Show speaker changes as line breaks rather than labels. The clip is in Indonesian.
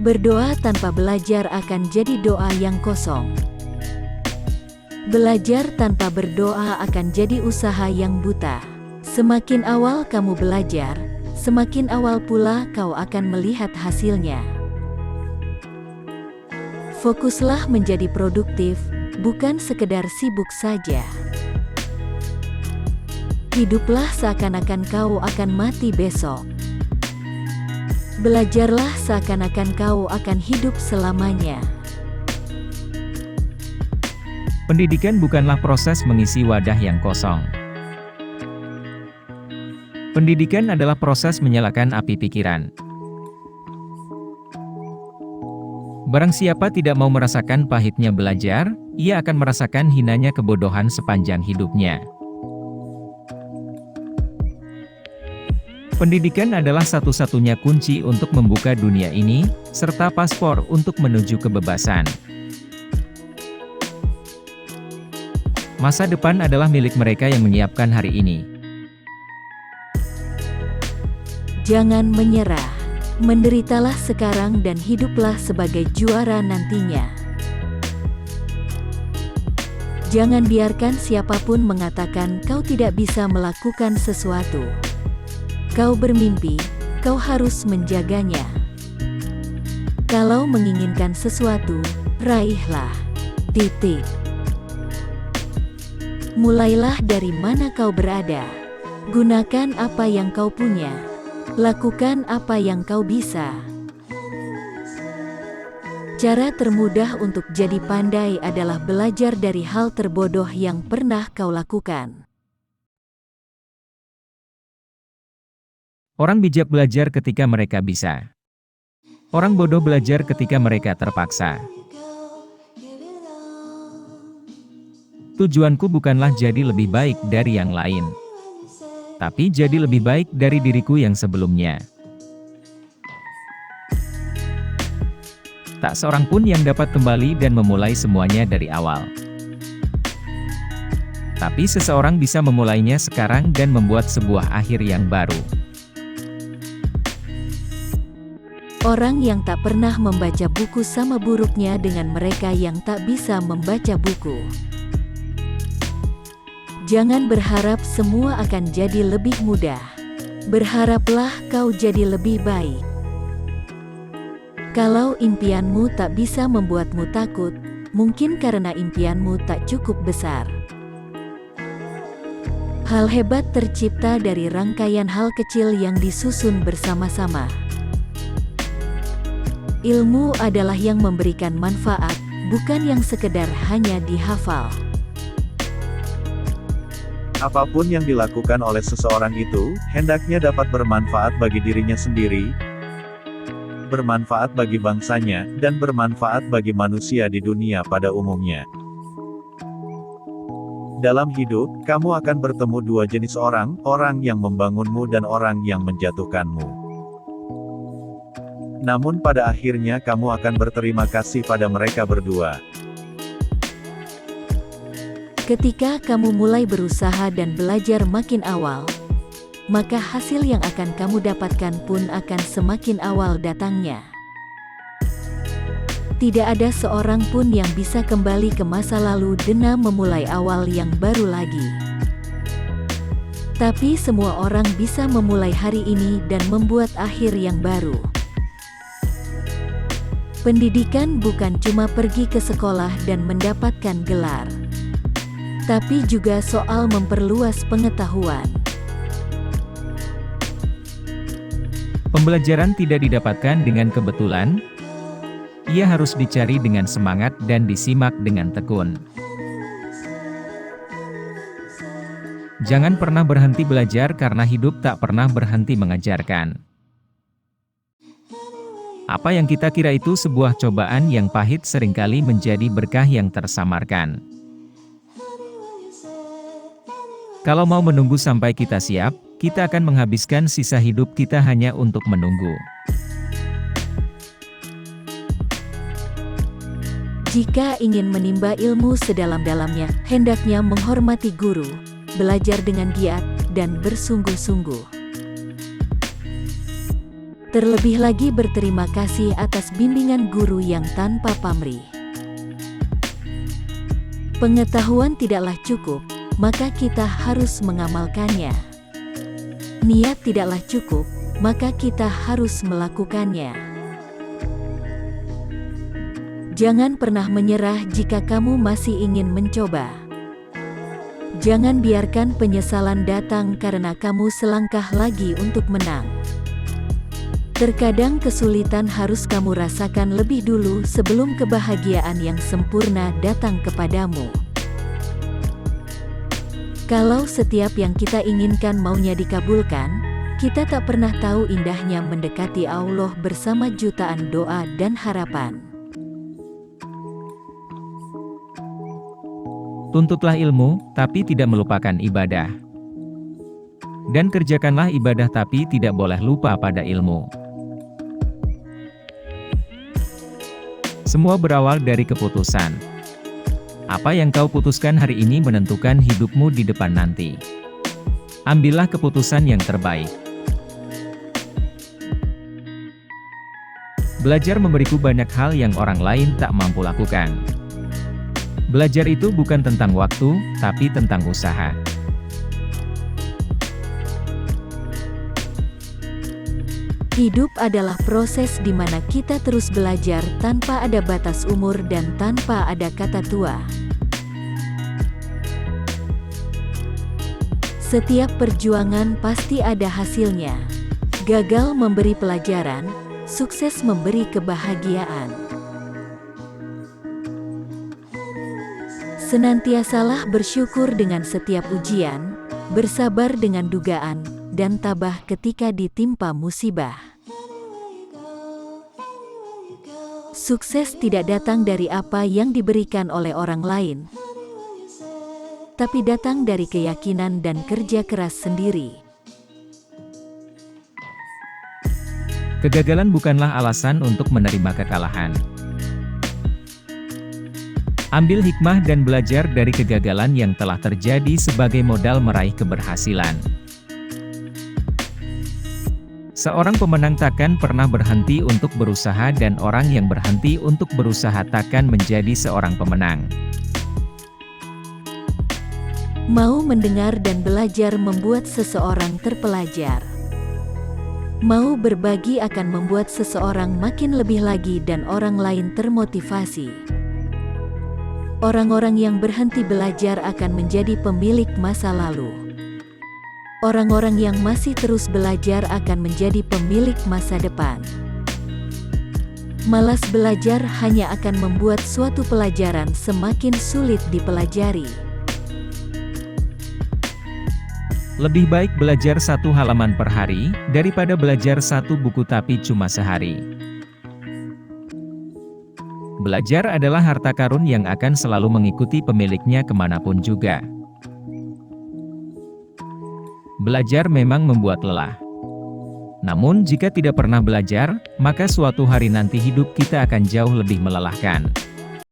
Berdoa tanpa belajar akan jadi doa yang kosong. Belajar tanpa berdoa akan jadi usaha yang buta. Semakin awal kamu belajar, semakin awal pula kau akan melihat hasilnya. Fokuslah menjadi produktif, bukan sekedar sibuk saja. Hiduplah seakan-akan kau akan mati besok. Belajarlah seakan-akan kau akan hidup selamanya.
Pendidikan bukanlah proses mengisi wadah yang kosong. Pendidikan adalah proses menyalakan api pikiran. Barang siapa tidak mau merasakan pahitnya belajar, ia akan merasakan hinanya kebodohan sepanjang hidupnya. Pendidikan adalah satu-satunya kunci untuk membuka dunia ini, serta paspor untuk menuju kebebasan. Masa depan adalah milik mereka yang menyiapkan hari ini.
Jangan menyerah. Menderitalah sekarang dan hiduplah sebagai juara nantinya. Jangan biarkan siapapun mengatakan kau tidak bisa melakukan sesuatu. Kau bermimpi, kau harus menjaganya. Kalau menginginkan sesuatu, raihlah. Titik. Mulailah dari mana kau berada. Gunakan apa yang kau punya. Lakukan apa yang kau bisa. Cara termudah untuk jadi pandai adalah belajar dari hal terbodoh yang pernah kau lakukan.
Orang bijak belajar ketika mereka bisa. Orang bodoh belajar ketika mereka terpaksa. Tujuanku bukanlah jadi lebih baik dari yang lain, tapi jadi lebih baik dari diriku yang sebelumnya. Tak seorang pun yang dapat kembali dan memulai semuanya dari awal. Tapi seseorang bisa memulainya sekarang dan membuat sebuah akhir yang baru.
Orang yang tak pernah membaca buku sama buruknya dengan mereka yang tak bisa membaca buku. Jangan berharap semua akan jadi lebih mudah. Berharaplah kau jadi lebih baik. Kalau impianmu tak bisa membuatmu takut, mungkin karena impianmu tak cukup besar. Hal hebat tercipta dari rangkaian hal kecil yang disusun bersama-sama. Ilmu adalah yang memberikan manfaat, bukan yang sekedar hanya dihafal.
Apapun yang dilakukan oleh seseorang itu, hendaknya dapat bermanfaat bagi dirinya sendiri, bermanfaat bagi bangsanya, dan bermanfaat bagi manusia di dunia pada umumnya. Dalam hidup, kamu akan bertemu dua jenis orang, orang yang membangunmu dan orang yang menjatuhkanmu. Namun pada akhirnya kamu akan berterima kasih pada mereka berdua.
Ketika kamu mulai berusaha dan belajar makin awal, maka hasil yang akan kamu dapatkan pun akan semakin awal datangnya. Tidak ada seorang pun yang bisa kembali ke masa lalu dena memulai awal yang baru lagi. Tapi semua orang bisa memulai hari ini dan membuat akhir yang baru. Pendidikan bukan cuma pergi ke sekolah dan mendapatkan gelar, tapi juga soal memperluas pengetahuan.
Pembelajaran tidak didapatkan dengan kebetulan. Ia harus dicari dengan semangat dan disimak dengan tekun. Jangan pernah berhenti belajar karena hidup tak pernah berhenti mengajarkan. Apa yang kita kira itu sebuah cobaan yang pahit seringkali menjadi berkah yang tersamarkan. Kalau mau menunggu sampai kita siap, kita akan menghabiskan sisa hidup kita hanya untuk menunggu.
Jika ingin menimba ilmu sedalam-dalamnya, hendaknya menghormati guru, belajar dengan giat, dan bersungguh-sungguh. Terlebih lagi berterima kasih atas bimbingan guru yang tanpa pamrih. Pengetahuan tidaklah cukup, maka kita harus mengamalkannya. Niat tidaklah cukup, maka kita harus melakukannya. Jangan pernah menyerah jika kamu masih ingin mencoba. Jangan biarkan penyesalan datang karena kamu selangkah lagi untuk menang. Terkadang kesulitan harus kamu rasakan lebih dulu sebelum kebahagiaan yang sempurna datang kepadamu. Kalau setiap yang kita inginkan maunya dikabulkan, kita tak pernah tahu indahnya mendekati Allah bersama jutaan doa dan harapan.
Tuntutlah ilmu, tapi tidak melupakan ibadah. Dan kerjakanlah ibadah tapi tidak boleh lupa pada ilmu. Semua berawal dari keputusan. Apa yang kau putuskan hari ini menentukan hidupmu di depan nanti. Ambillah keputusan yang terbaik. Belajar memberiku banyak hal yang orang lain tak mampu lakukan. Belajar itu bukan tentang waktu, tapi tentang usaha.
Hidup adalah proses di mana kita terus belajar tanpa ada batas umur dan tanpa ada kata tua. Setiap perjuangan pasti ada hasilnya. Gagal memberi pelajaran, sukses memberi kebahagiaan. Senantiasalah bersyukur dengan setiap ujian, bersabar dengan dugaan, dan tabah ketika ditimpa musibah. Sukses tidak datang dari apa yang diberikan oleh orang lain, tapi datang dari keyakinan dan kerja keras sendiri.
Kegagalan bukanlah alasan untuk menerima kekalahan. Ambil hikmah dan belajar dari kegagalan yang telah terjadi sebagai modal meraih keberhasilan. Seorang pemenang takkan pernah berhenti untuk berusaha dan orang yang berhenti untuk berusaha takkan menjadi seorang pemenang.
Mau mendengar dan belajar membuat seseorang terpelajar. Mau berbagi akan membuat seseorang makin lebih lagi dan orang lain termotivasi. Orang-orang yang berhenti belajar akan menjadi pemilik masa lalu. Orang-orang yang masih terus belajar akan menjadi pemilik masa depan. Malas belajar hanya akan membuat suatu pelajaran semakin sulit dipelajari.
Lebih baik belajar 1 halaman per hari, daripada belajar 1 buku tapi cuma sehari. Belajar adalah harta karun yang akan selalu mengikuti pemiliknya kemanapun juga. Belajar memang membuat lelah. Namun jika tidak pernah belajar, maka suatu hari nanti hidup kita akan jauh lebih melelahkan.